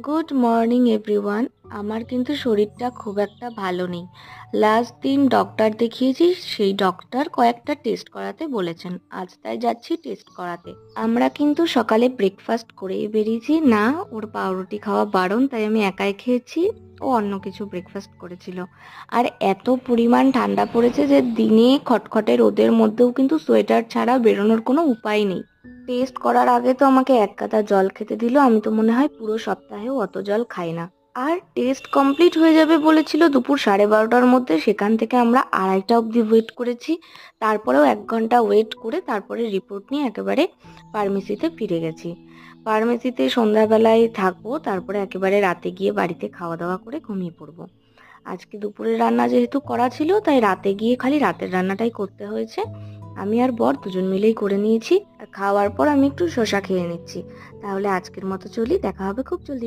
Good morning everyone. আমার কিন্তু শরীরটা খুব একটা ভালো নেই। লাস্ট দিন ডক্টর দেখিয়েছি, সেই ডক্টর কয়েকটা টেস্ট করাতে বলেছেন। আজ তাই যাচ্ছি টেস্ট করাতে। আমরা কিন্তু সকালে ব্রেকফাস্ট করেই বেরিয়েছি। না, ওর পাউরুটি খাওয়া বারণ, তাই আমি একাই খেয়েছি। ও অন্য কিছু ব্রেকফাস্ট করেছিল। আর এত পরিমাণ ঠান্ডা পড়েছে যে দিনে খটখটে রোদের মধ্যেও কিন্তু সোয়েটার ছাড়া বেরোনোর কোনো উপায় নেই। টেস্ট করার আগে তো আমাকে এক গাদা জল খেতে দিল। আমি তো মনে হয় পুরো সপ্তাহেও অত জল খাই না। আর টেস্ট কমপ্লিট হয়ে যাবে বলেছিল দুপুর 12:30টার মধ্যে। সেখান থেকে আমরা 2:30টা অবধি ওয়েট করেছি। তারপরেও 1 ঘন্টা ওয়েট করে তারপরে রিপোর্ট নিয়ে একেবারে ফার্মেসিতে ফিরে গেছি। ফার্মেসিতে সন্ধ্যাবেলায় থাকবো, তারপরে একেবারে রাতে গিয়ে বাড়িতে খাওয়া দাওয়া করে ঘুমিয়ে পড়বো। আজকে দুপুরের রান্না যেহেতু করা ছিল, তাই রাতে গিয়ে খালি রাতের রান্নাটাই করতে হয়েছে। আমি আর বর দুজন মিলেই করে নিয়েছি। আর খাওয়ার পর আমি একটু শসা খেয়ে নিচ্ছি। তাহলে আজকের মতো চলি, দেখা হবে খুব জলদি।